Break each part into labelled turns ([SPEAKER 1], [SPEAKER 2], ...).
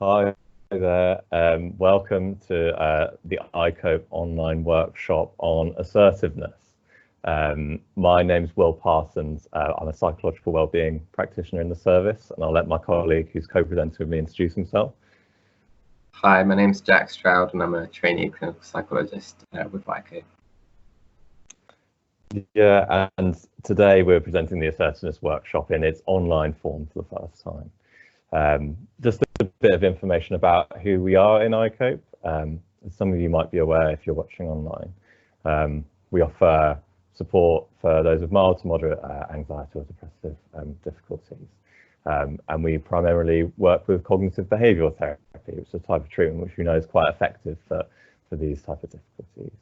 [SPEAKER 1] Hi there. Welcome to the iCope online workshop on assertiveness. My name's Will Parsons. I'm a psychological wellbeing practitioner in the service, and I'll let my colleague who's co-presenting with me introduce himself.
[SPEAKER 2] Hi, my name's Jack Stroud, and I'm a trainee clinical psychologist with iCope.
[SPEAKER 1] Yeah, and today we're presenting the Assertiveness Workshop in its online form for the first time. Just a bit of information about who we are in iCope. As some of you might be aware if you're watching online, we offer support for those with mild to moderate anxiety or depressive difficulties. And we primarily work with cognitive behavioural therapy, which is a type of treatment which we know is quite effective for these type of difficulties.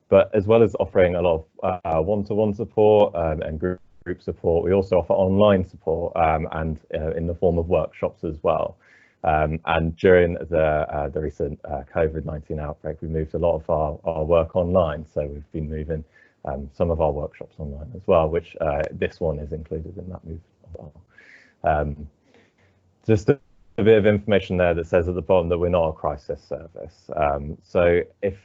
[SPEAKER 1] But as well as offering a lot of one-to-one support and group support, we also offer online support and in the form of workshops as well. And during the recent COVID-19 outbreak, we moved a lot of our work online. So we've been moving some of our workshops online as well, which this one is included in that move as well. Just a bit of information there that says at the bottom that we're not a crisis service. So if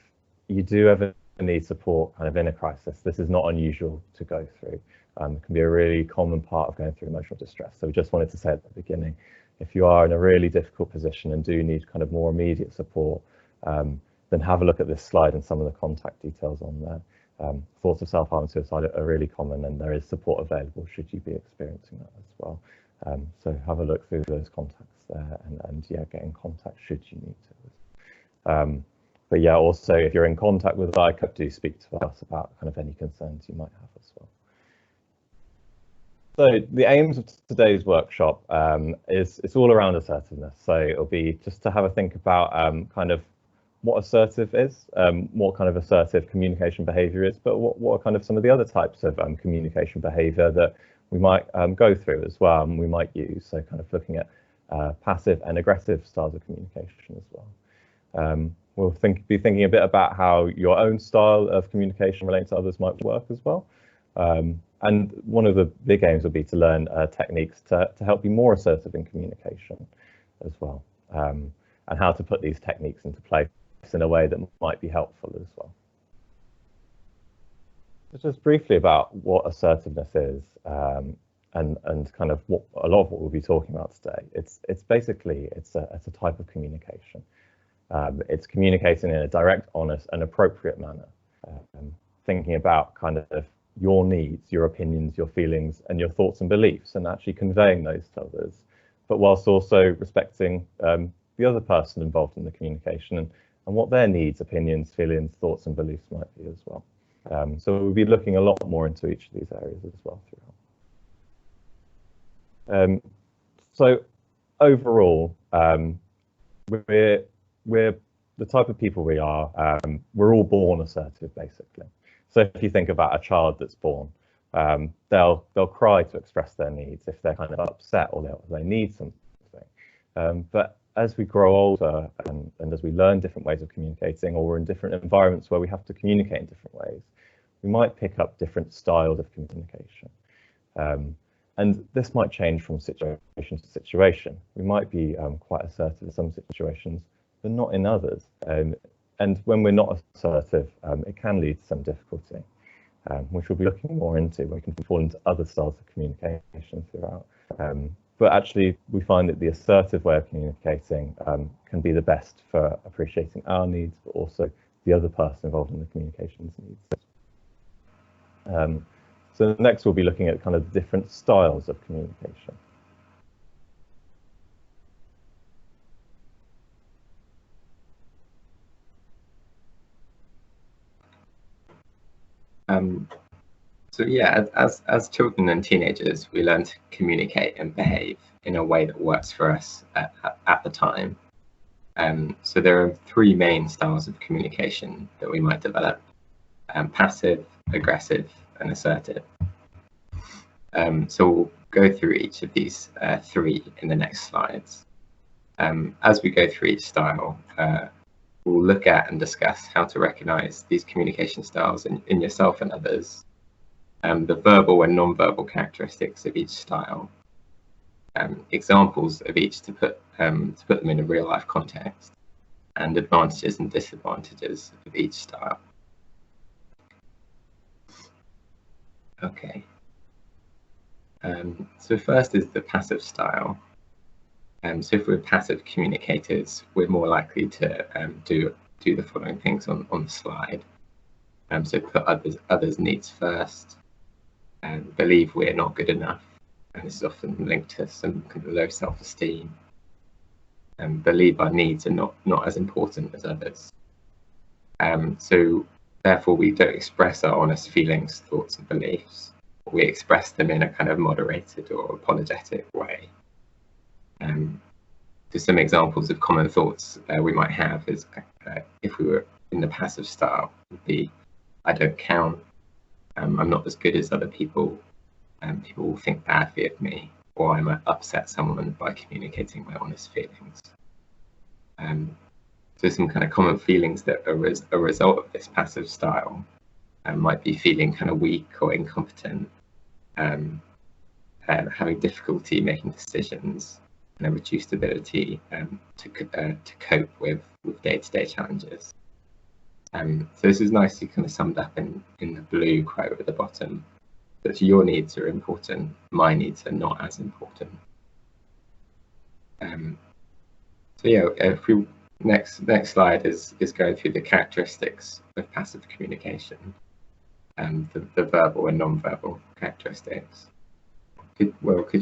[SPEAKER 1] you do ever need support kind of in a crisis, this is not unusual to go through. It can be a really common part of going through emotional distress. So we just wanted to say at the beginning, if you are in a really difficult position and do need kind of more immediate support, then have a look at this slide and some of the contact details on there. Thoughts of self-harm and suicide are really common, and there is support available should you be experiencing that as well. So have a look through those contacts there and yeah, get in contact should you need to. But yeah, also if you're in contact with iCope, do speak to us about kind of any concerns you might have as well. So the aims of today's workshop is it's all around assertiveness. So it'll be just to have a think about kind of what assertive is, what kind of assertive communication behavior is, but what are kind of some of the other types of communication behavior that we might go through as well and we might use. So kind of looking at passive and aggressive styles of communication as well. We'll be thinking a bit about how your own style of communication relating to others might work as well. And one of the big aims will be to learn techniques to help be more assertive in communication as well, and how to put these techniques into place in a way that might be helpful as well. Just briefly about what assertiveness is and kind of what a lot of what we'll be talking about today. It's basically it's a type of communication. It's communicating in a direct, honest and appropriate manner, thinking about kind of your needs, your opinions, your feelings and your thoughts and beliefs, and actually conveying those to others, but whilst also respecting the other person involved in the communication and what their needs, opinions, feelings, thoughts and beliefs might be as well. So we'll be looking a lot more into each of these areas as well throughout. So overall, we're the type of people we are, we're all born assertive, basically. So if you think about a child that's born, they'll cry to express their needs if they're kind of upset or they need something. But as we grow older and as we learn different ways of communicating, or we're in different environments where we have to communicate in different ways, we might pick up different styles of communication. And this might change from situation to situation. We might be quite assertive in some situations, but not in others. And when we're not assertive, it can lead to some difficulty, which we'll be looking more into. We can fall into other styles of communication throughout. But actually, we find that the assertive way of communicating can be the best for appreciating our needs, but also the other person involved in the communication's needs. So next, we'll be looking at kind of different styles of communication.
[SPEAKER 2] So yeah, as children and teenagers, we learn to communicate and behave in a way that works for us at the time. So there are three main styles of communication that we might develop: passive, aggressive, and assertive. So we'll go through each of these three in the next slides. As we go through each style, we'll look at and discuss how to recognize these communication styles in yourself and others, the verbal and non-verbal characteristics of each style, examples of each to put them in a real life context, and advantages and disadvantages of each style. Okay. So first is the passive style. So if we're passive communicators, we're more likely to do the following things on the slide. So put others' needs first, and believe we're not good enough, and this is often linked to some kind of low self-esteem, and believe our needs are not as important as others. So therefore we don't express our honest feelings, thoughts and beliefs. We express them in a kind of moderated or apologetic way. So some examples of common thoughts we might have is, if we were in the passive style, would be, I don't count, I'm not as good as other people, people will think badly of me, or I might upset someone by communicating my honest feelings. So some kind of common feelings that are a result of this passive style might be feeling kind of weak or incompetent, having difficulty making decisions, and a reduced ability to cope with day-to-day challenges. So this is nicely kind of summed up in the blue quote at the bottom, that your needs are important, my needs are not as important. So yeah, if we next slide is going through the characteristics of passive communication, the verbal and non-verbal characteristics. Could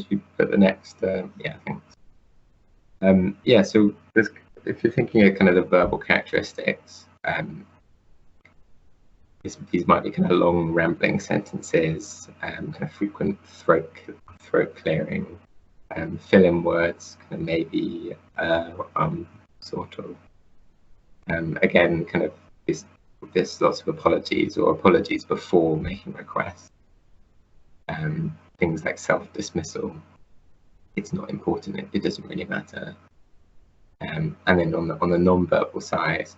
[SPEAKER 2] you put the next? Yeah, thanks. Yeah, so if you're thinking of kind of the verbal characteristics, these might be kind of long, rambling sentences, kind of frequent throat clearing, fill-in words, kind of maybe, sort of. Again, kind of there's lots of apologies or apologies before making requests. Things like self-dismissal. It's not important. It doesn't really matter. And then on the non-verbal side,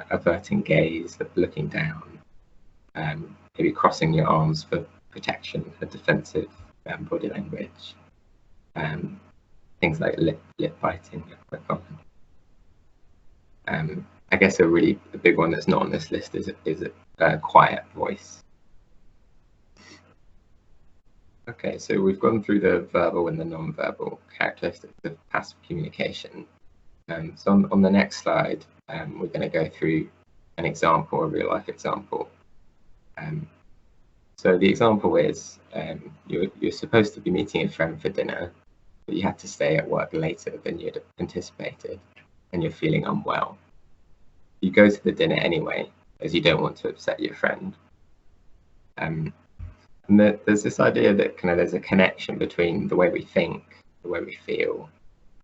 [SPEAKER 2] averting gaze, looking down, maybe crossing your arms for protection, for defensive body language. Things like lip biting are quite common. I guess a big one that's not on this list is a quiet voice. Okay, so we've gone through the verbal and the non-verbal characteristics of passive communication. So on the next slide, we're going to go through an example, a real-life example. So the example is, you're supposed to be meeting a friend for dinner, but you had to stay at work later than you'd anticipated, and you're feeling unwell. You go to the dinner anyway, as you don't want to upset your friend. And there's this idea that kind of there's a connection between the way we think, the way we feel,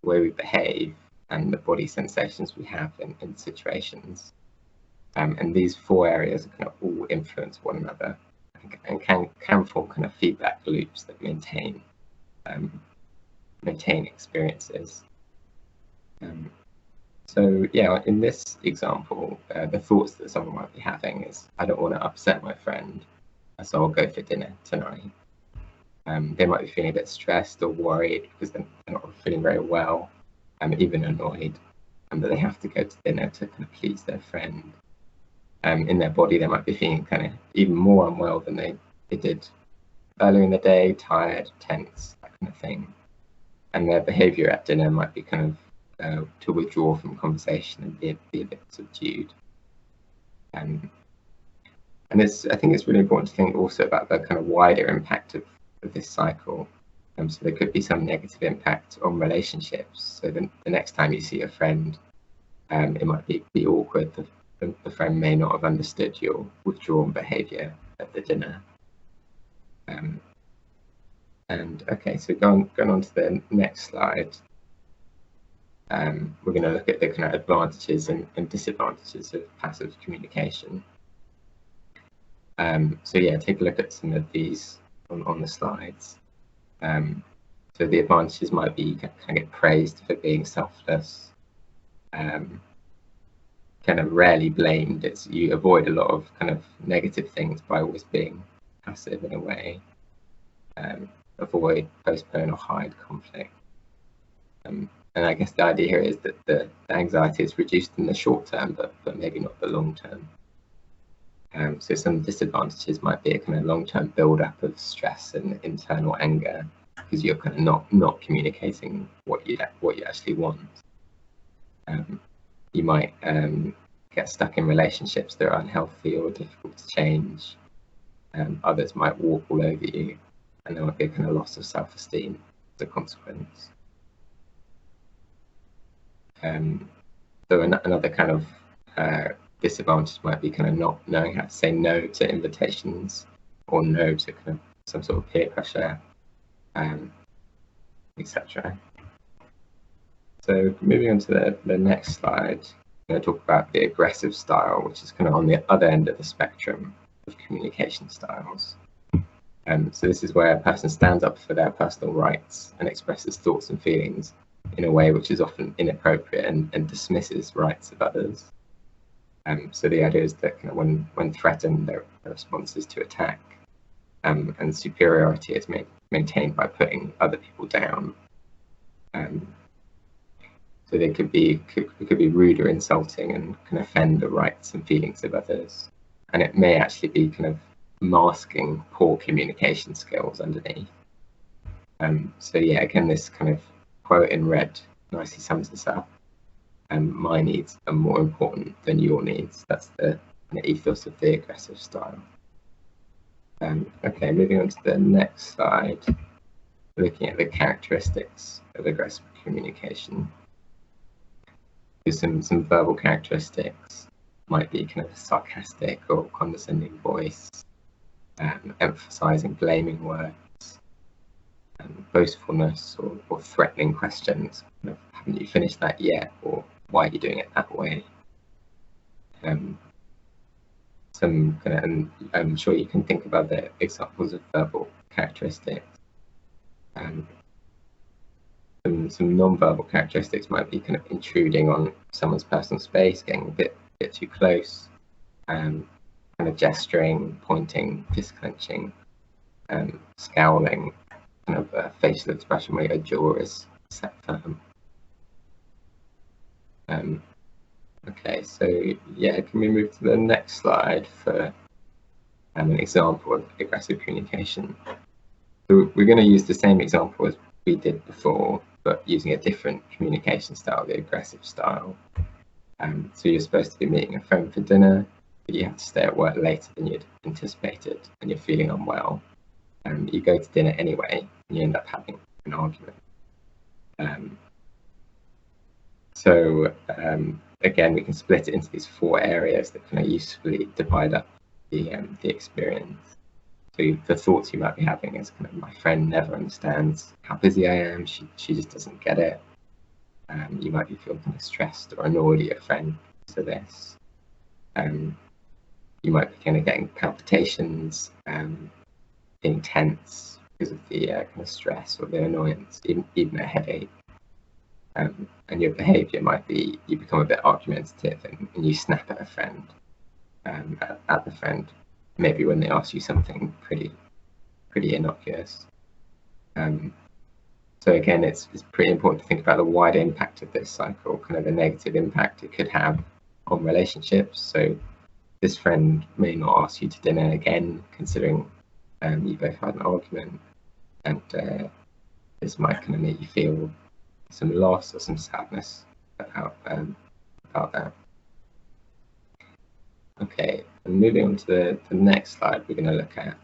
[SPEAKER 2] the way we behave, and the body sensations we have in situations. And these four areas kind of all influence one another, and can form kind of feedback loops that maintain experiences. So yeah, in this example, the thoughts that someone might be having is, I don't want to upset my friend, so I'll go for dinner tonight. They might be feeling a bit stressed or worried because they're not feeling very well, even annoyed, and that they have to go to dinner to kind of please their friend. In their body, they might be feeling kind of even more unwell than they did earlier in the day, tired, tense, that kind of thing. And their behaviour at dinner might be kind of to withdraw from conversation and be a bit subdued. And I think it's really important to think also about the kind of wider impact of this cycle. So there could be some negative impact on relationships. So the next time you see a friend, it might be awkward. The friend may not have understood your withdrawn behaviour at the dinner. And okay, so going on to the next slide, we're going to look at the kind of advantages and disadvantages of passive communication. So yeah, take a look at some of these on the slides. So the advantages might be you can get praised for being selfless, kind of rarely blamed. You avoid a lot of kind of negative things by always being passive in a way. avoid, postpone, or hide conflict. And I guess the idea here is that the anxiety is reduced in the short term, but maybe not the long term. So some disadvantages might be a kind of long-term build-up of stress and internal anger because you're kind of not communicating what you actually want. You might get stuck in relationships that are unhealthy or difficult to change. Others might walk all over you, and there might be a kind of loss of self-esteem as a consequence. So another kind of disadvantage might be kind of not knowing how to say no to invitations or no to kind of some sort of peer pressure, etc. So moving on to the next slide, I'm going to talk about the aggressive style, which is kind of on the other end of the spectrum of communication styles. So this is where a person stands up for their personal rights and expresses thoughts and feelings in a way which is often inappropriate and dismisses rights of others. So the idea is that kind of when threatened, their response is to attack, and superiority is maintained by putting other people down. So they could be rude or insulting and can offend the rights and feelings of others, and it may actually be kind of masking poor communication skills underneath. So yeah, again, this kind of quote in red nicely sums this up. My needs are more important than your needs. That's the ethos of the aggressive style. Okay, moving on to the next slide, looking at the characteristics of aggressive communication. Some verbal characteristics might be kind of a sarcastic or condescending voice, emphasizing blaming words, boastfulness or threatening questions. Kind of, haven't you finished that yet? Or why are you doing it that way? Some kind of, and I'm sure you can think of other examples of verbal characteristics. Some non-verbal characteristics might be kind of intruding on someone's personal space, getting a bit too close, kind of gesturing, pointing, fist clenching, scowling, kind of a facial expression where your jaw is set firm. Okay, so yeah, can we move to the next slide for an example of aggressive communication? So we're going to use the same example as we did before, but using a different communication style, the aggressive style. So you're supposed to be meeting a friend for dinner, but you have to stay at work later than you'd anticipated, and you're feeling unwell. You go to dinner anyway, and you end up having an argument. Again, we can split it into these 4 areas that kind of usefully divide up the experience. So the thoughts you might be having is kind of, my friend never understands how busy I am. She just doesn't get it. You might be feeling kind of stressed or annoyed at your friend for this. You might be kind of getting palpitations, being tense because of the kind of stress or the annoyance, even a headache. And your behaviour might be, you become a bit argumentative and you snap at a friend, at the friend, maybe when they ask you something pretty innocuous. So again, it's pretty important to think about the wider impact of this cycle, kind of the negative impact it could have on relationships. So this friend may not ask you to dinner again, considering you both had an argument, and this might kind of make you feel some loss or some sadness about that. Okay, and moving on to the next slide, we're going to look at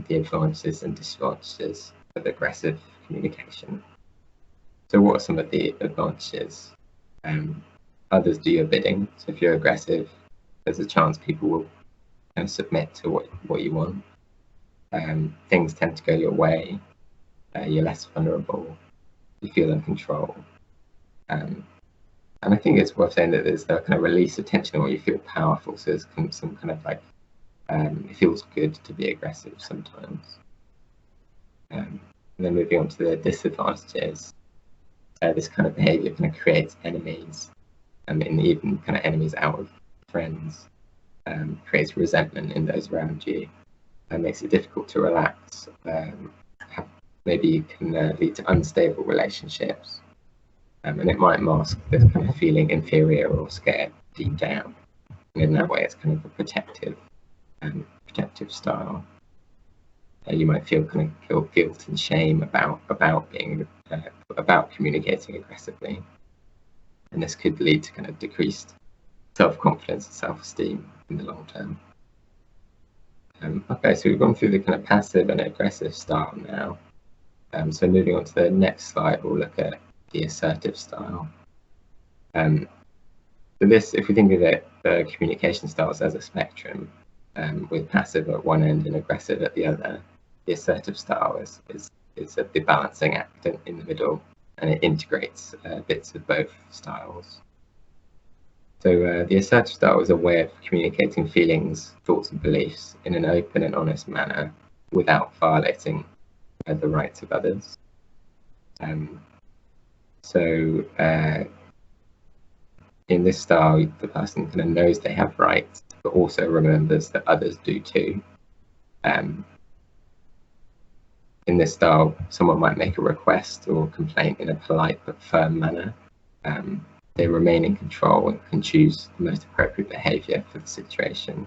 [SPEAKER 2] the advantages and disadvantages of aggressive communication. So what are some of the advantages? Others do your bidding. So if you're aggressive, there's a chance people will kind of submit to what you want. Things tend to go your way. You're less vulnerable. You feel in control. And I think it's worth saying that there's a kind of release of tension where you feel powerful. So there's some kind of like, it feels good to be aggressive sometimes. And then moving on to the disadvantages, this kind of behavior kind of creates enemies, and even kind of enemies out of friends, creates resentment in those around you, and makes it difficult to relax, have maybe can lead to unstable relationships. And it might mask this kind of feeling inferior or scared deep down. And in that way, it's kind of a protective style. You might feel kind of guilt and shame about communicating aggressively, and this could lead to kind of decreased self-confidence and self-esteem in the long term. Okay, so we've gone through the kind of passive and aggressive style now. So moving on to the next slide, we'll look at the assertive style. So this, if we think of it, the communication styles as a spectrum, with passive at one end and aggressive at the other, the assertive style is the balancing act in the middle, and it integrates bits of both styles. So the assertive style is a way of communicating feelings, thoughts and beliefs in an open and honest manner without violating the rights of others. In this style, the person kind of knows they have rights, but also remembers that others do too. In this style, someone might make a request or complaint in a polite but firm manner. They remain in control and can choose the most appropriate behaviour for the situation.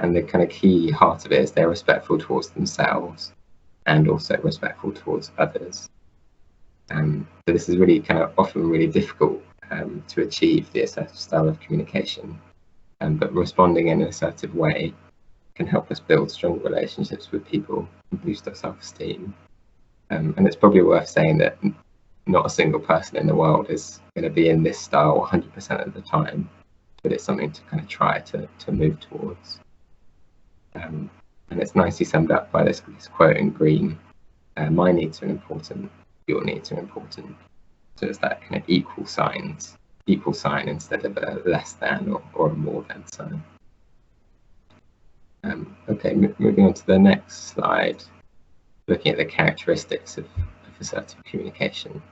[SPEAKER 2] And the kind of key heart of it is they're respectful towards themselves and also respectful towards others. So this is really kind of often really difficult to achieve the assertive style of communication, but responding in an assertive way can help us build strong relationships with people and boost our self-esteem. And it's probably worth saying that not a single person in the world is going to be in this style 100% of the time, but it's something to kind of try to move towards. And it's nicely summed up by this quote in green: "My needs are important, your needs are important." So it's that kind of equal sign instead of a less than or a more than sign. Okay, moving on to the next slide, looking at the characteristics of assertive communication.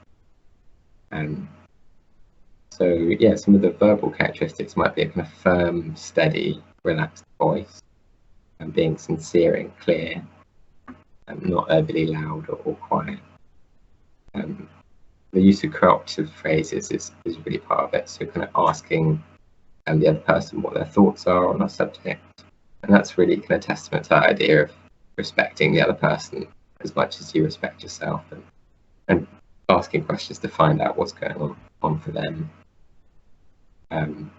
[SPEAKER 2] So yeah, some of the verbal characteristics might be a kind of firm, steady, relaxed voice, and being sincere and clear, and not overly loud or quiet. The use of cooperative phrases is really part of it. So kind of asking the other person what their thoughts are on a subject, and that's really kind of testament to that idea of respecting the other person as much as you respect yourself, and asking questions to find out what's going on for them. And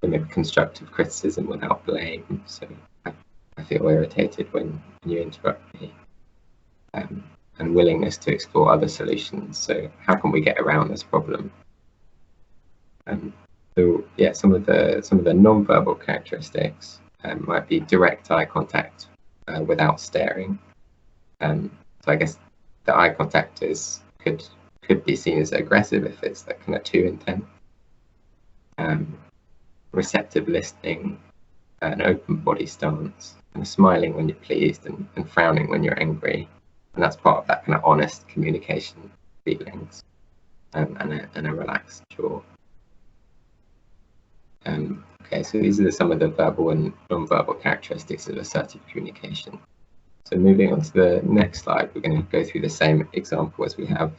[SPEAKER 2] maybe constructive criticism without blame. So I feel irritated when you interrupt me. And willingness to explore other solutions. So how can we get around this problem? So yeah, some of the non-verbal characteristics might be direct eye contact without staring. So I guess the eye contact could be seen as aggressive if it's that kind of too intense. Receptive listening, an open body stance, and smiling when you're pleased and frowning when you're angry. And that's part of that kind of honest communication feelings, and a relaxed jaw. Okay, so these are some of the verbal and non-verbal characteristics of assertive communication. So moving on to the next slide, we're going to go through the same example as we have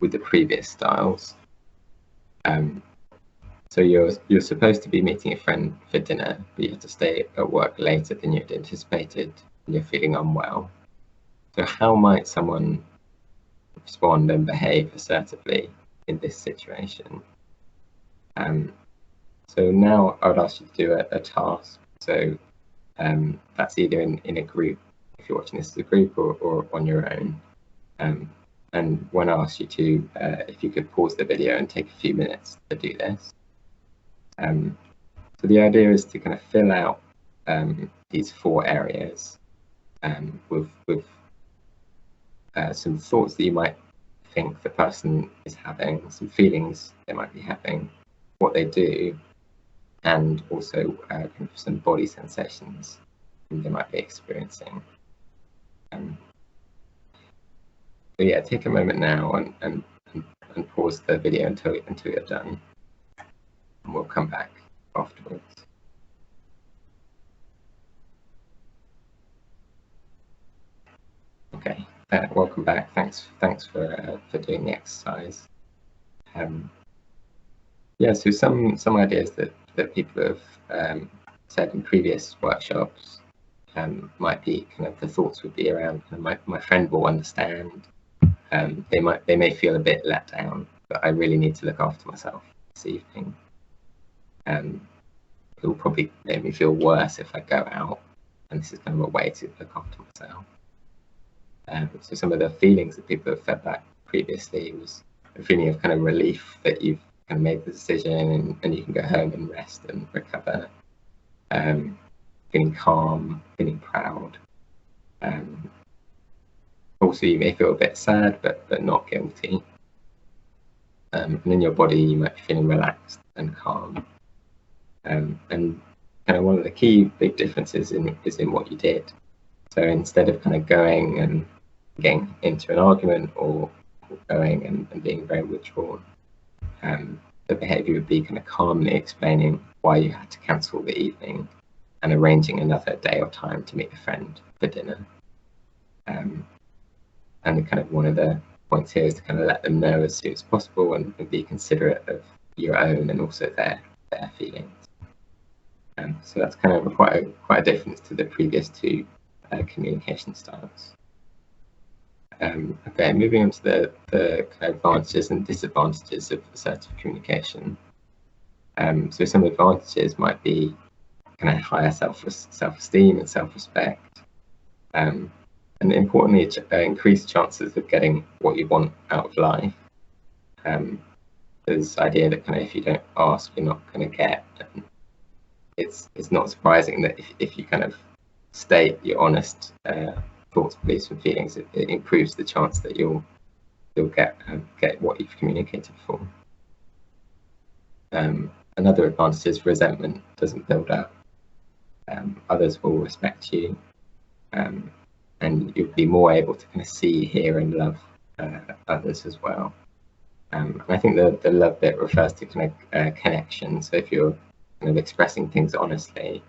[SPEAKER 2] with the previous styles. So you're supposed to be meeting a friend for dinner, but you have to stay at work later than you'd anticipated, and you're feeling unwell. So how might someone respond and behave assertively in this situation? So now I would ask you to do a task. So that's either in a group, if you're watching this as a group, or on your own. And when I ask you to, if you could pause the video and take a few minutes to do this. So the idea is to kind of fill out these 4 areas with some thoughts that you might think the person is having, some feelings they might be having, what they do, and also kind of some body sensations they might be experiencing. So yeah, take a moment now and pause the video until you're done, and we'll come back afterwards. Okay, welcome back. Thanks for doing the exercise. Yeah, so some ideas that people have said in previous workshops might be kind of, the thoughts would be around kind of my friend will understand. They may feel a bit let down, but I really need to look after myself this evening. It will probably make me feel worse if I go out, and this is kind of a way to look after myself. So some of the feelings that people have fed back previously was a feeling of kind of relief that you've kind of made the decision and you can go home and rest and recover. Feeling calm, feeling proud. Also, you may feel a bit sad, but not guilty. And in your body, you might be feeling relaxed and calm. And kind of one of the key big differences is in what you did. So instead of kind of going and getting into an argument or going and being very withdrawn, the behaviour would be kind of calmly explaining why you had to cancel the evening and arranging another day or time to meet a friend for dinner. And kind of one of the points here is to kind of let them know as soon as possible and be considerate of your own and also their feelings. So that's kind of quite a difference to the previous two communication styles. Okay, moving on to the kind of advantages and disadvantages of assertive communication. So some advantages might be kind of higher self-esteem and self-respect, and importantly, increased chances of getting what you want out of life. There's this idea that kind of if you don't ask, you're not going to get. And it's not surprising that if you kind of state your honest thoughts, beliefs, and feelings, it improves the chance that you'll get what you've communicated for. Another advantage is resentment doesn't build up. Others will respect you, and you'll be more able to kind of see, hear, and love others as well. And I think the love bit refers to kind of connection. So if you're kind of expressing things honestly,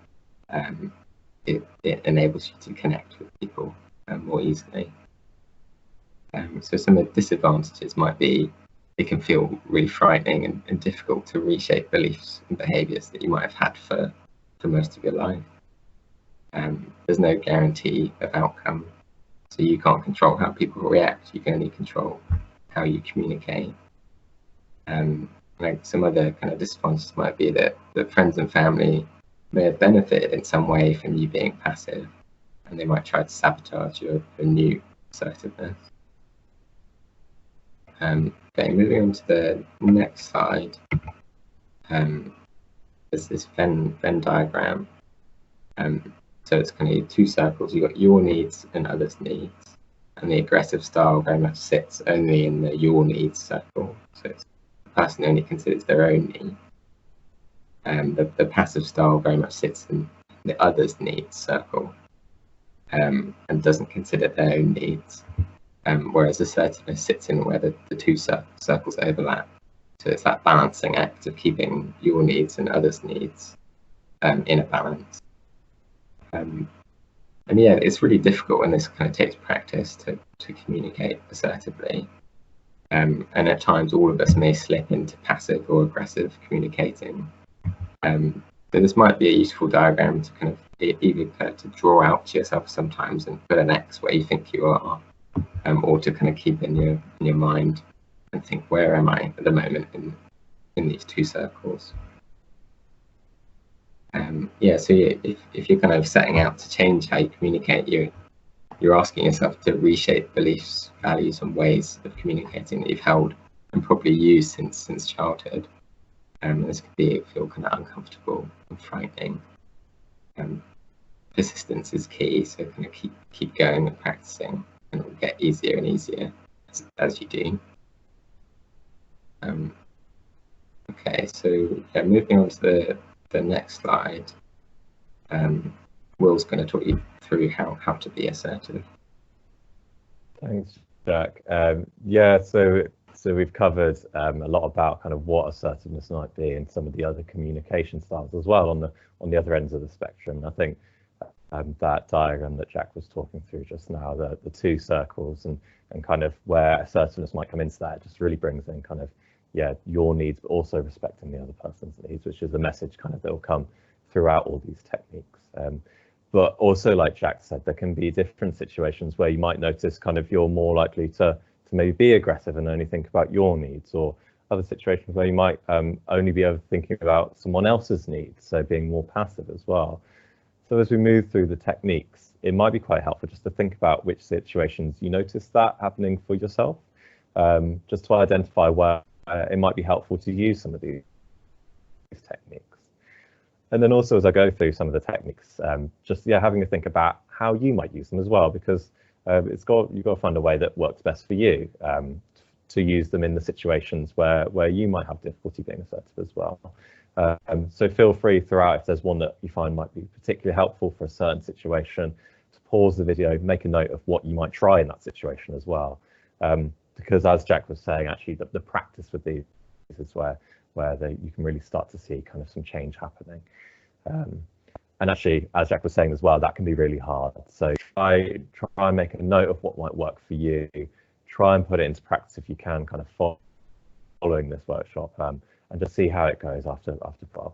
[SPEAKER 2] it enables you to connect with people more easily. So some of the disadvantages might be it can feel really frightening and difficult to reshape beliefs and behaviours that you might have had for most of your life. There's no guarantee of outcome, so you can't control how people react. You can only control how you communicate. Like some other kind of disadvantages might be that friends and family may have benefited in some way from you being passive, and they might try to sabotage your new assertiveness. Okay, moving on to the next slide. There's this Venn diagram. So it's kind of two circles. You've got your needs and others' needs, and the aggressive style very much sits only in the your needs circle. So it's the person only considers their own need. The passive style very much sits in the others' needs circle, and doesn't consider their own needs. Whereas assertiveness sits in where the two circles overlap. So it's that balancing act of keeping your needs and others' needs in a balance. And yeah, it's really difficult, and this kind of takes practice to communicate assertively. And at times, all of us may slip into passive or aggressive communicating. So this might be a useful diagram to kind of even to draw out to yourself sometimes and put an X where you think you are, or to kind of keep in your mind and think, where am I at the moment in these two circles? Yeah, so if you're kind of setting out to change how you communicate, you're asking yourself to reshape beliefs, values, and ways of communicating that you've held and probably used since childhood. This could feel kind of uncomfortable and frightening. Persistence is key, so kind of keep going and practicing, and it will get easier and easier as you do. Okay, so yeah, moving on to the next slide. Will's going to talk you through how to be assertive.
[SPEAKER 1] Thanks, Jack. Yeah, so we've covered a lot about kind of what assertiveness might be and some of the other communication styles as well on the other ends of the spectrum. I think that diagram that Jack was talking through just now, the two circles, and kind of where assertiveness might come into that. It just really brings in kind of, yeah, your needs, but also respecting the other person's needs, which is a message kind of that will come throughout all these techniques. But also, like Jack said, there can be different situations where you might notice kind of you're more likely to maybe be aggressive and only think about your needs, or other situations where you might only be thinking about someone else's needs, so being more passive as well. So as we move through the techniques, it might be quite helpful just to think about which situations you notice that happening for yourself, just to identify where it might be helpful to use some of these techniques. And then also, as I go through some of the techniques, just having a think about how you might use them as well, because you've got to find a way that works best for you, to use them in the situations where you might have difficulty being assertive as well. So feel free throughout, if there's one that you find might be particularly helpful for a certain situation, to pause the video, make a note of what you might try in that situation as well. Because as Jack was saying, actually the practice with these is where you can really start to see kind of some change happening. And actually, as Jack was saying as well, that can be really hard. So try and make a note of what might work for you. Try and put it into practice if you can, kind of following this workshop, and just see how it goes after 12.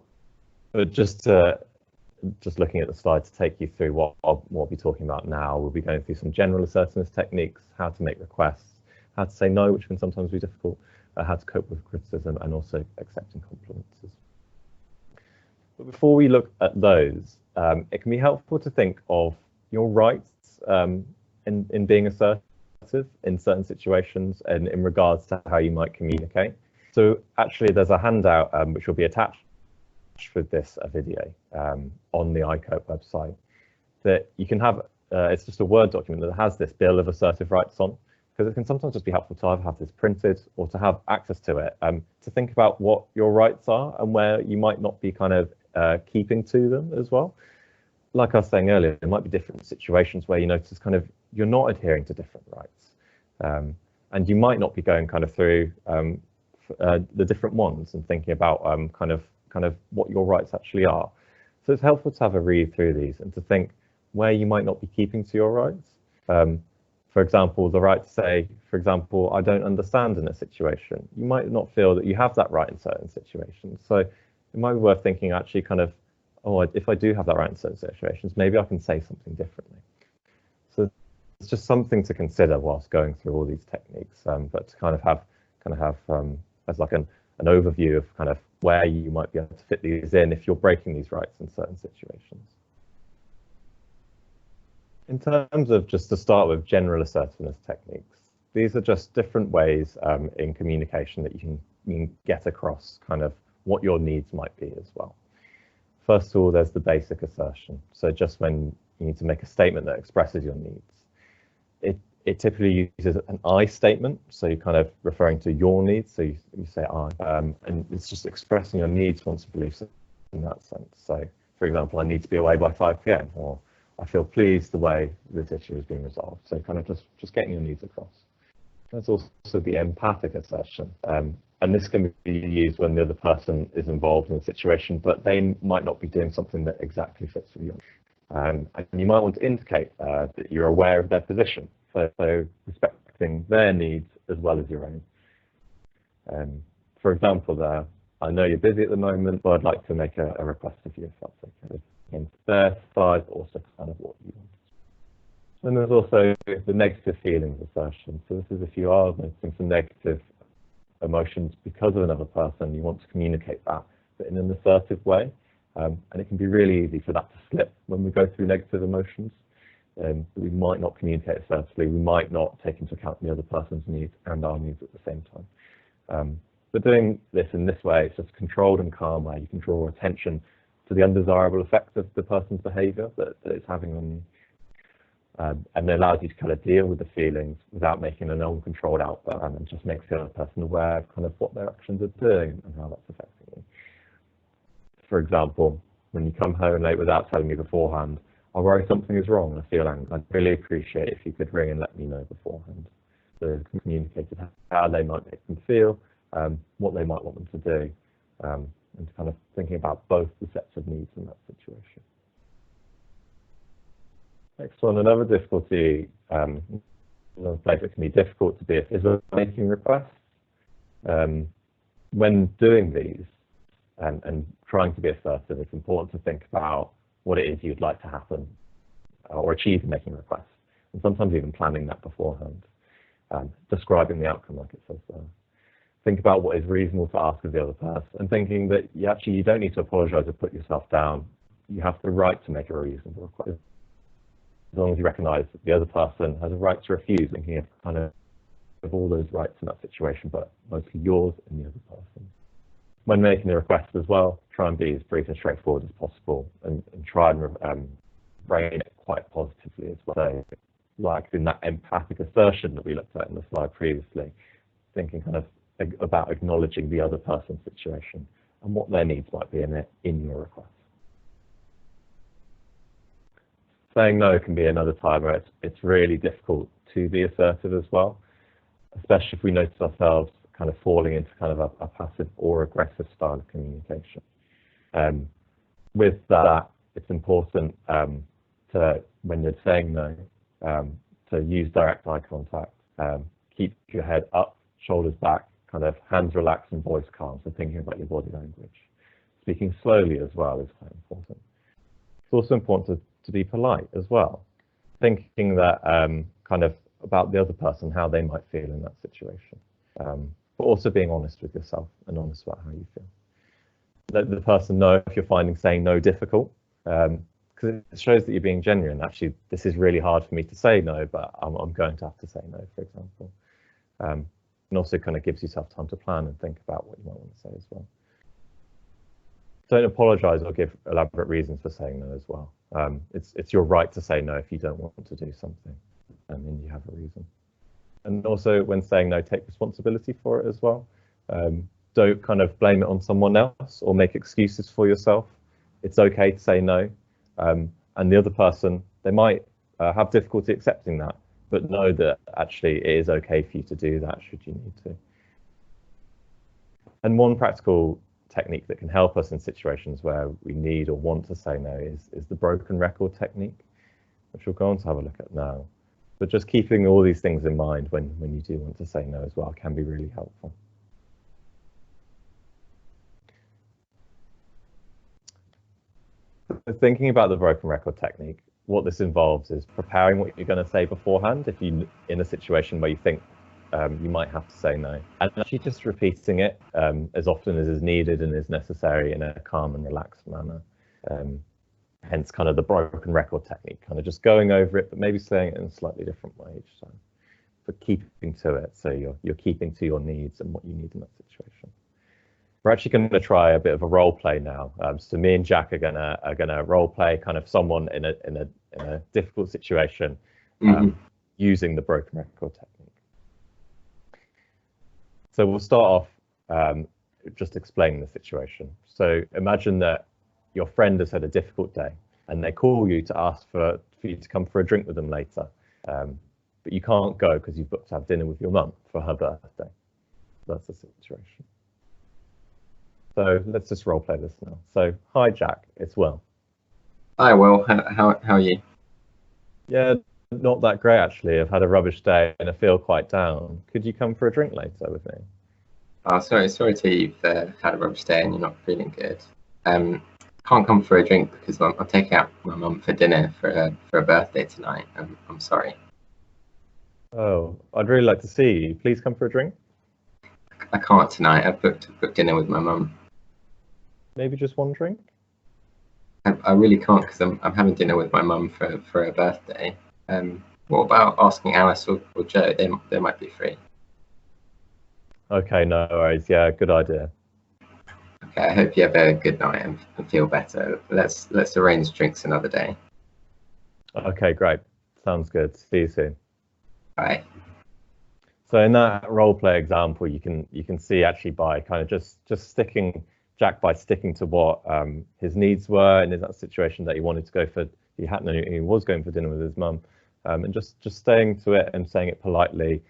[SPEAKER 1] But just looking at the slide to take you through what we'll be talking about now, we'll be going through some general assertiveness techniques, how to make requests, how to say no, which can sometimes be difficult, how to cope with criticism, and also accepting compliments. But before we look at those, it can be helpful to think of your rights in being assertive in certain situations and in regards to how you might communicate. So actually, there's a handout which will be attached with this video on the iCope website that you can have. It's just a Word document that has this Bill of Assertive Rights on, because it can sometimes just be helpful to either have this printed or to have access to it, to think about what your rights are and where you might not be kind of keeping to them as well. Like I was saying earlier, there might be different situations where you notice kind of you're not adhering to different rights, and you might not be going kind of through the different ones and thinking about kind of what your rights actually are. So it's helpful to have a read through these and to think where you might not be keeping to your rights. For example, the right to say, for example, I don't understand in a situation. You might not feel that you have that right in certain situations. So it might be worth thinking actually kind of, oh, if I do have that right in certain situations, maybe I can say something differently. So it's just something to consider whilst going through all these techniques, but to kind of have as like an overview of kind of where you might be able to fit these in if you're breaking these rights in certain situations. In terms of, just to start with, general assertiveness techniques, these are just different ways in communication that you can get across kind of what your needs might be as well. First of all, there's the basic assertion. So just when you need to make a statement that expresses your needs, it typically uses an I statement. So you're kind of referring to your needs. So you say I, and it's just expressing your needs, wants, and beliefs in that sense. So for example, I need to be away by 5 p.m. or I feel pleased the way this issue is being resolved. So kind of just getting your needs across. There's also the empathic assertion. And this can be used when the other person is involved in a situation, but they might not be doing something that exactly fits with you. And you might want to indicate that you're aware of their position. So respecting their needs as well as your own. For example, I know you're busy at the moment, but I'd like to make a request of you if that's okay. Against their side, but also kind of what you want. And there's also the negative feelings assertion. So this is if you are noticing some negative emotions because of another person, you want to communicate that, but in an assertive way. And it can be really easy for that to slip when we go through negative emotions. We might not communicate assertively, we might not take into account the other person's needs and our needs at the same time. But doing this in this way, it's just a controlled and calm way. You can draw attention to the undesirable effects of the person's behaviour that it's having on you. And it allows you to kind of deal with the feelings without making an uncontrolled outburst, and just makes the other person aware of kind of what their actions are doing and how that's affecting you. For example, when you come home late without telling me beforehand, I worry something is wrong and I feel angry. I'd really appreciate if you could ring and let me know beforehand. So communicated how they might make them feel, what they might want them to do, and kind of thinking about both the sets of needs in that situation. Next one, another difficulty, another place that can be difficult to be is making requests. When doing these and trying to be assertive, it's important to think about what it is you'd like to happen or achieve in making requests, and sometimes even planning that beforehand, describing the outcome like it says there. Think about what is reasonable to ask of the other person, and thinking that you don't need to apologize or put yourself down. You have the right to make a reasonable request, as long as you recognize that the other person has a right to refuse, thinking of kind of all those rights in that situation, but mostly yours and the other person. When making the request as well, try and be as brief and straightforward as possible, and try and frame it quite positively as well. So, like in that empathic assertion that we looked at in the slide previously, thinking kind of about acknowledging the other person's situation and what their needs might be in your request. Saying no can be another time where it's really difficult to be assertive as well, especially if we notice ourselves kind of falling into kind of a passive or aggressive style of communication. With that, it's important to, when you're saying no, to use direct eye contact, keep your head up, shoulders back, kind of hands relaxed and voice calm, so thinking about your body language. Speaking slowly as well is quite important. It's also important to be polite as well, thinking that kind of about the other person, how they might feel in that situation, but also being honest with yourself and honest about how you feel. Let the person know if you're finding saying no difficult, because it shows that you're being genuine. Actually, this is really hard for me to say no, but I'm going to have to say no, for example. And also kind of gives yourself time to plan and think about what you might want to say as well. Don't apologize or give elaborate reasons for saying no as well. It's your right to say no if you don't want to do something, and then you have a reason. And also, when saying no, take responsibility for it as well. Don't kind of blame it on someone else or make excuses for yourself. It's okay to say no, and the other person, they might have difficulty accepting that, but know that actually it is okay for you to do that should you need to. And one practical technique that can help us in situations where we need or want to say no is the broken record technique, which we'll go on to have a look at now. But just keeping all these things in mind when you do want to say no as well can be really helpful. So thinking about the broken record technique, what this involves is preparing what you're going to say beforehand if you're in a situation where you think you might have to say no, and actually just repeating it as often as is needed and is necessary in a calm and relaxed manner. Hence kind of the broken record technique, kind of just going over it, but maybe saying it in a slightly different way each time, but keeping to it. So you're keeping to your needs and what you need in that situation. We're actually going to try a bit of a role play now. So me and Jack are gonna role play kind of someone in a difficult situation using the broken record technique. So we'll start off just explaining the situation. So imagine that your friend has had a difficult day and they call you to ask for you to come for a drink with them later, but you can't go because you've booked to have dinner with your mum for her birthday. That's the situation. So let's just role play this now. So hi Jack, it's Will.
[SPEAKER 2] Hi Will, how are you?
[SPEAKER 1] Yeah, not that great actually. I've had a rubbish day and I feel quite down. Could you come for a drink later with me?
[SPEAKER 2] Oh, sorry to hear you've had a rubbish day and you're not feeling good. Can't come for a drink because I'm taking out my mum for dinner for a birthday tonight. I'm sorry.
[SPEAKER 1] Oh, I'd really like to see you. Please come for a drink.
[SPEAKER 2] I can't tonight. I've booked dinner with my mum.
[SPEAKER 1] Maybe just one drink?
[SPEAKER 2] I really can't because I'm having dinner with my mum for her birthday. What about asking Alice or Joe? They might be free.
[SPEAKER 1] Okay, no worries. Yeah, good idea.
[SPEAKER 2] Okay, I hope you have a good night and feel better. Let's arrange drinks another day.
[SPEAKER 1] Okay, great. Sounds good. See you soon.
[SPEAKER 2] Bye.
[SPEAKER 1] So in that role play example, you can see actually by kind of just sticking to what his needs were, and in that situation that he wanted to go for, he was going for dinner with his mum, and just staying to it and saying it politely,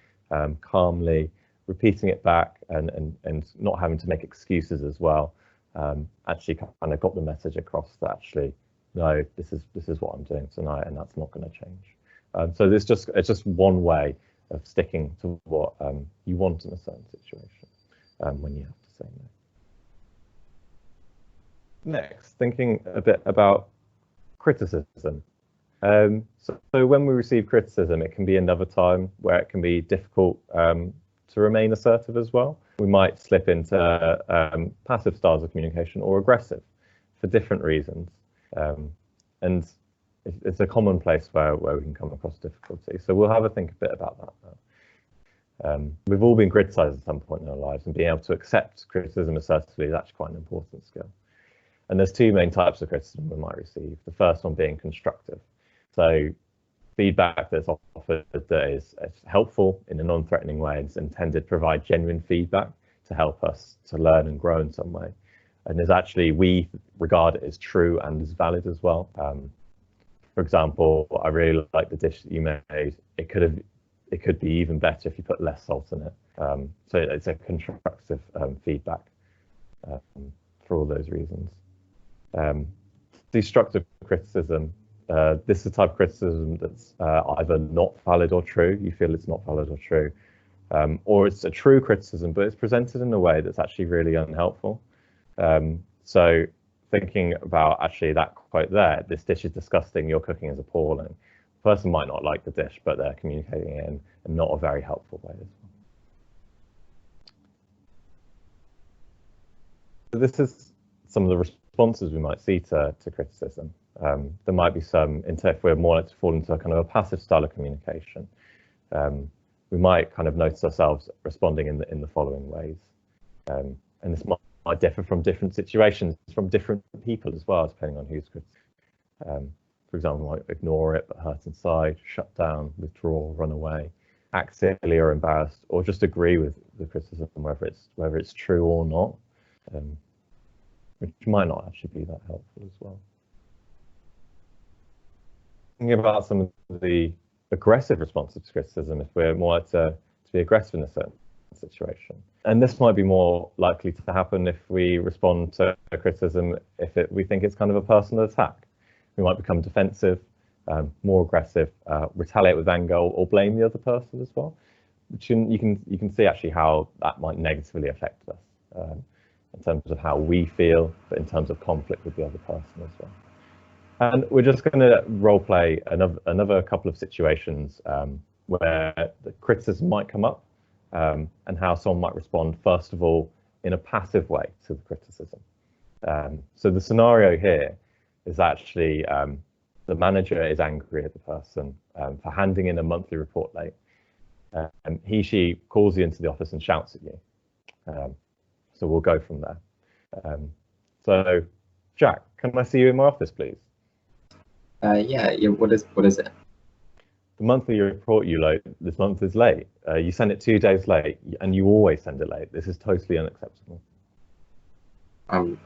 [SPEAKER 1] calmly, repeating it back, and not having to make excuses as well. Actually kind of got the message across that actually no, this is what I'm doing tonight, and that's not going to change. So it's just one way of sticking to what you want in a certain situation when you have to say no. Next, thinking a bit about criticism. So when we receive criticism, it can be another time where it can be difficult to remain assertive as well. We might slip into passive styles of communication or aggressive for different reasons. And it's a common place where we can come across difficulty. So we'll have a think a bit about that now. We've all been criticised at some point in our lives, and being able to accept criticism assertively is actually quite an important skill. And there's two main types of criticism we might receive. The first one being constructive. So feedback that's offered that is helpful in a non-threatening way, and it's intended to provide genuine feedback to help us to learn and grow in some way. And is actually, we regard it as true and as valid as well. For example, I really like the dish that you made. It could be even better if you put less salt in it. So it's a constructive feedback for all those reasons. Destructive criticism. This is the type of criticism that's either not valid or true. You feel it's not valid or true, or it's a true criticism, but it's presented in a way that's actually really unhelpful. So thinking about actually that quote there, this dish is disgusting, your cooking is appalling. The person might not like the dish, but they're communicating it in not a very helpful way as well. So this is some of the responses we might see to criticism. There might be some, if we're more likely to fall into a kind of a passive style of communication, we might kind of notice ourselves responding in the following ways. And this might differ from different situations, from different people as well, depending on who's criticized. For example, we might ignore it, but hurt inside, shut down, withdraw, run away, act silly or embarrassed, or just agree with the criticism, whether it's true or not, which might not actually be that helpful as well. Thinking about some of the aggressive responses to criticism, if we're more likely to be aggressive in a certain situation. And this might be more likely to happen if we respond to a criticism if we think it's kind of a personal attack. We might become defensive, more aggressive, retaliate with anger, or blame the other person as well. Which you can see actually how that might negatively affect us in terms of how we feel, but in terms of conflict with the other person as well. And we're just going to role play another couple of situations where the criticism might come up, and how someone might respond, first of all, in a passive way to the criticism. So the scenario here is actually the manager is angry at the person for handing in a monthly report late. She calls you into the office and shouts at you. So we'll go from there. So Jack, can I see you in my office, please?
[SPEAKER 2] Yeah. What is it?
[SPEAKER 1] The monthly report you load this month is late. You send it 2 days late, and you always send it late. This is totally unacceptable.
[SPEAKER 2] I'm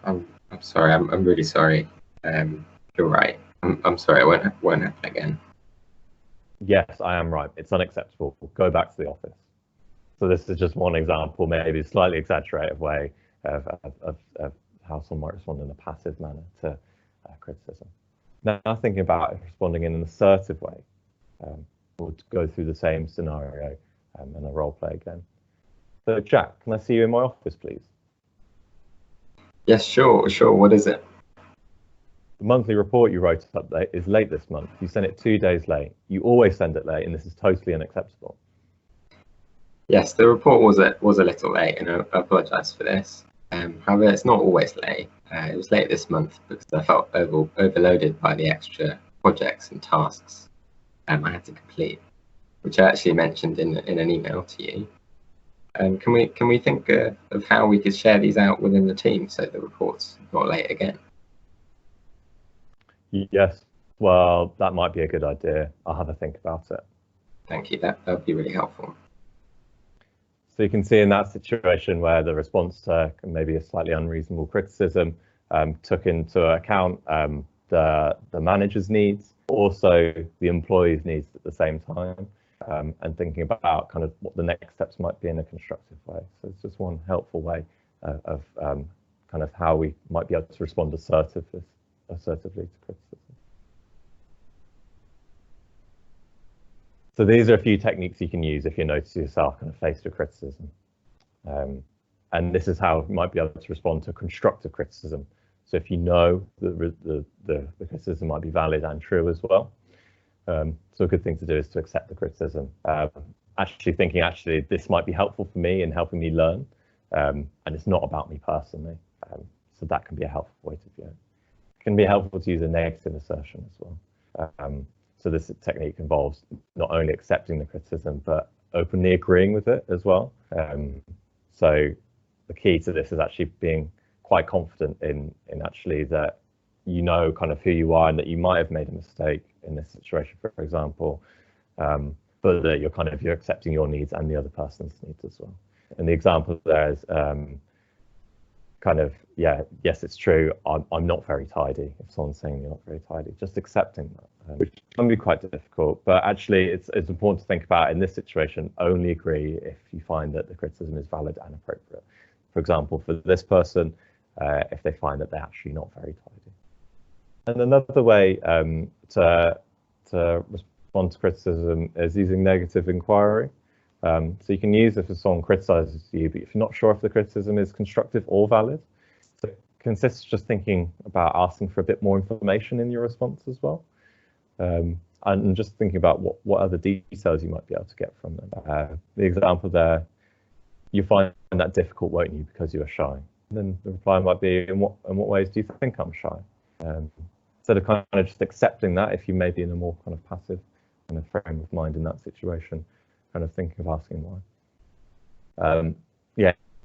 [SPEAKER 2] sorry. I'm really sorry. You're right. I'm sorry. It won't happen again.
[SPEAKER 1] Yes, I am right. It's unacceptable. Go back to the office. So this is just one example, maybe a slightly exaggerated way of how someone might respond in a passive manner to criticism. Now thinking about responding in an assertive way. We'll go through the same scenario and a role play again. So Jack, can I see you in my office, please?
[SPEAKER 2] Yes, sure. What is it?
[SPEAKER 1] The monthly report you wrote up is late this month. You sent it 2 days late. You always send it late, and this is totally unacceptable.
[SPEAKER 2] Yes, the report was a little late, and I apologise for this. However, it's not always late. It was late this month because I felt overloaded by the extra projects and tasks I had to complete, which I actually mentioned in an email to you. Can we think of how we could share these out within the team so the report's not late again?
[SPEAKER 1] Yes, well, that might be a good idea. I'll have a think about it.
[SPEAKER 2] Thank you. That would be really helpful.
[SPEAKER 1] So you can see in that situation where the response to maybe a slightly unreasonable criticism took into account the manager's needs, also the employee's needs at the same time, and thinking about kind of what the next steps might be in a constructive way. So it's just one helpful way of kind of how we might be able to respond assertively to criticism. So these are a few techniques you can use if you notice yourself kind of faced with criticism. And this is how you might be able to respond to constructive criticism. So if you know that the criticism might be valid and true as well. So a good thing to do is to accept the criticism. Actually thinking, this might be helpful for me in helping me learn. And it's not about me personally. So that can be a helpful way to view it. It can be helpful to use a negative assertion as well. So this technique involves not only accepting the criticism, but openly agreeing with it as well. So the key to this is actually being quite confident in actually that you know kind of who you are and that you might have made a mistake in this situation, for example, but that you're accepting your needs and the other person's needs as well. And the example there is yes, it's true, I'm not very tidy. If someone's saying you're not very tidy, just accepting that, which can be quite difficult, but actually it's important to think about in this situation, only agree if you find that the criticism is valid and appropriate. For example, for this person, if they find that they're actually not very tidy. And another way to respond to criticism is using negative inquiry. So you can use it if someone criticizes you, but if you're not sure if the criticism is constructive or valid. So it consists of just thinking about asking for a bit more information in your response as well. And just thinking about what other details you might be able to get from them. The example there, you find that difficult, won't you, because you are shy? And then the reply might be, in what ways do you think I'm shy? Instead of kind of just accepting that, if you may be in a more kind of passive kind of frame of mind in that situation, kind of thinking of asking why.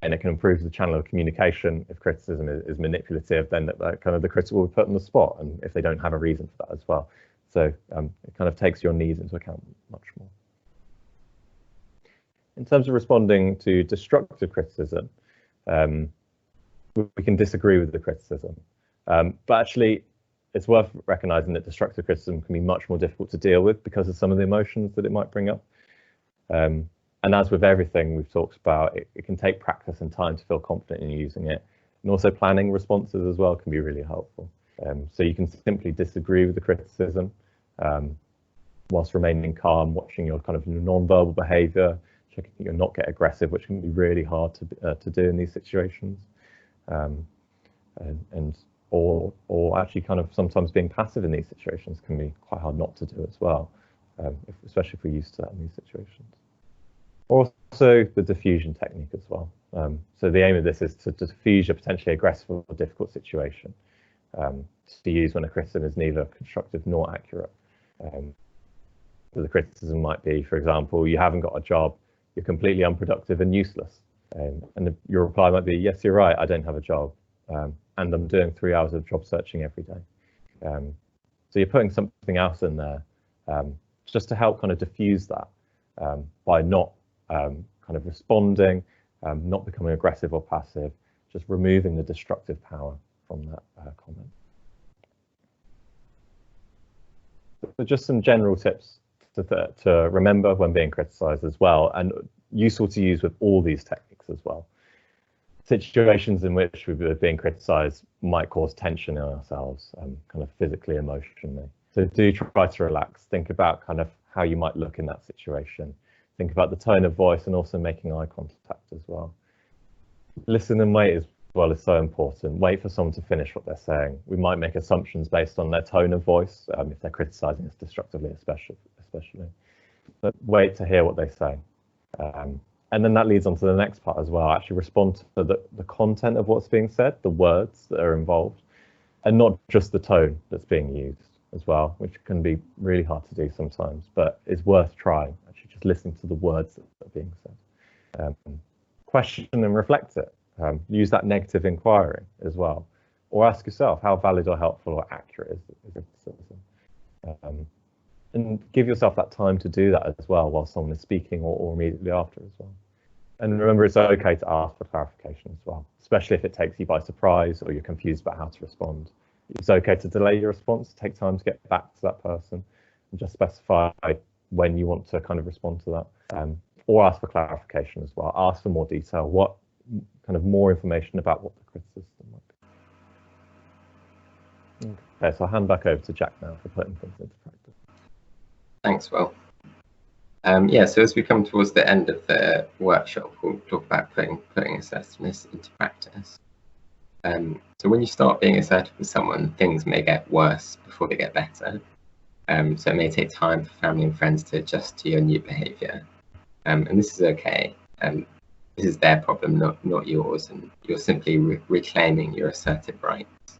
[SPEAKER 1] And it can improve the channel of communication. If criticism is manipulative, then that kind of the critic will be put on the spot, and if they don't have a reason for that as well. So it kind of takes your needs into account much more. In terms of responding to destructive criticism, we can disagree with the criticism, but actually it's worth recognizing that destructive criticism can be much more difficult to deal with because of some of the emotions that it might bring up. And as with everything we've talked about, it can take practice and time to feel confident in using it. And also planning responses as well can be really helpful. So you can simply disagree with the criticism whilst remaining calm, watching your kind of non-verbal behavior, checking that you're not get aggressive, which can be really hard to do in these situations. Or actually kind of sometimes being passive in these situations can be quite hard not to do as well, especially if we're used to that in these situations. Also the diffusion technique as well. So the aim of this is to diffuse a potentially aggressive or difficult situation, to use when a criticism is neither constructive nor accurate. So the criticism might be, for example, you haven't got a job, you're completely unproductive and useless. And your reply might be, yes, you're right, I don't have a job. And I'm doing 3 hours of job searching every day. So you're putting something else in there just to help kind of diffuse that by not kind of responding, not becoming aggressive or passive, just removing the destructive power from that comment. So just some general tips to remember when being criticized as well, and useful to use with all these techniques as well. Situations in which we're being criticized might cause tension in ourselves, kind of physically, emotionally. So do try to relax. Think about kind of how you might look in that situation. Think about the tone of voice and also making eye contact as well. Listen and wait as well is so important. Wait for someone to finish what they're saying. We might make assumptions based on their tone of voice, if they're criticizing us destructively, especially. But wait to hear what they say. And then that leads on to the next part as well. Actually respond to the content of what's being said, the words that are involved, and not just the tone that's being used as well, which can be really hard to do sometimes, but it's worth trying. Actually just listening to the words that are being said. Question and reflect it. Use that negative inquiry as well. Or ask yourself, how valid or helpful or accurate is the criticism? And give yourself that time to do that as well while someone is speaking or immediately after as well. And remember, it's okay to ask for clarification as well, especially if it takes you by surprise or you're confused about how to respond. It's okay to delay your response, take time to get back to that person and just specify when you want to kind of respond to that, or ask for clarification as well. Ask for more detail, what kind of more information about what the criticism might be. Okay, so I'll hand back over to Jack now for putting things into practice.
[SPEAKER 2] Thanks, Will. Yeah, so as we come towards the end of the workshop, we'll talk about putting assertiveness into practice. So when you start being assertive with someone, things may get worse before they get better. So it may take time for family and friends to adjust to your new behaviour. And this is okay. This is their problem, not yours, and you're simply reclaiming your assertive rights.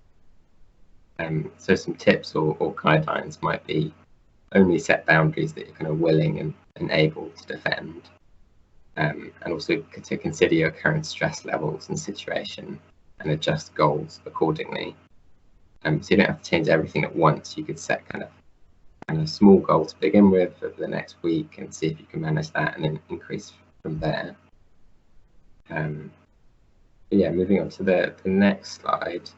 [SPEAKER 2] So some tips or guidelines might be: only set boundaries that you're kind of willing and able to defend, and also to consider your current stress levels and situation and adjust goals accordingly. So you don't have to change everything at once. You could set kind of a small goal to begin with for the next week and see if you can manage that, and then increase from there. But yeah, moving on to the next slide,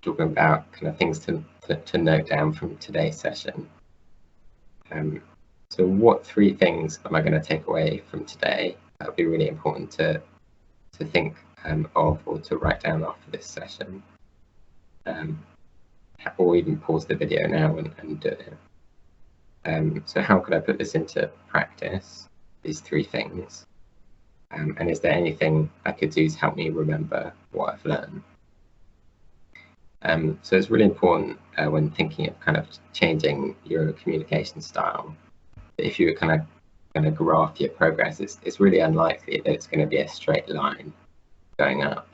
[SPEAKER 2] talking about kind of things to note down from today's session. So what 3 things am I going to take away from today? That would be really important to think of, or to write down after this session, or even pause the video now and do it. So how could I put this into practice, these 3 things? And is there anything I could do to help me remember what I've learned? So it's really important when thinking of kind of changing your communication style, that if you're kind of going to graph your progress, it's really unlikely that it's going to be a straight line going up.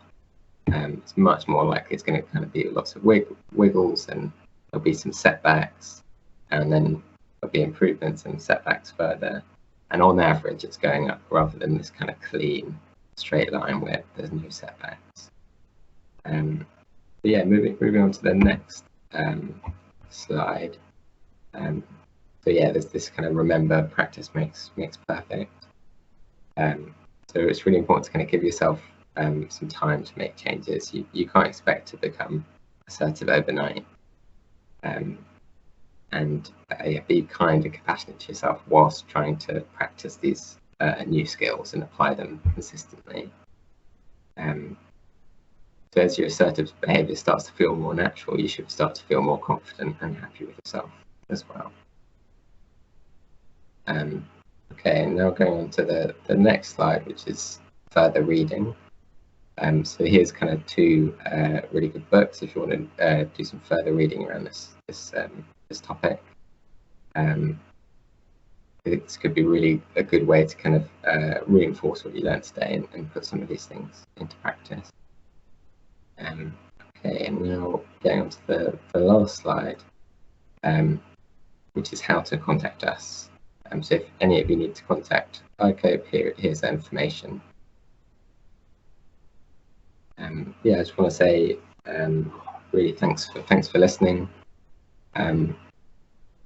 [SPEAKER 2] It's much more likely it's going to kind of be lots of wiggles, and there'll be some setbacks, and then there'll be improvements and setbacks further. And on average, it's going up rather than this kind of clean straight line where there's no setbacks. But yeah, moving on to the next slide. So yeah, there's this kind of remember, practice makes perfect. So it's really important to kind of give yourself some time to make changes. You can't expect to become assertive overnight. And be kind and compassionate to yourself whilst trying to practice these new skills and apply them consistently. So as your assertive behaviour starts to feel more natural, you should start to feel more confident and happy with yourself as well. Okay, and now going on to the next slide, which is further reading. So here's kind of 2 really good books if you want to do some further reading around this topic. This could be really a good way to kind of reinforce what you learned today and put some of these things into practice. Okay, and now going on to the last slide, which is how to contact us. So if any of you need to contact iCope, here's the information. Yeah, I just want to say really thanks for listening, and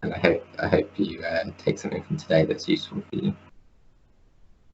[SPEAKER 2] I hope you take something from today that's useful for you.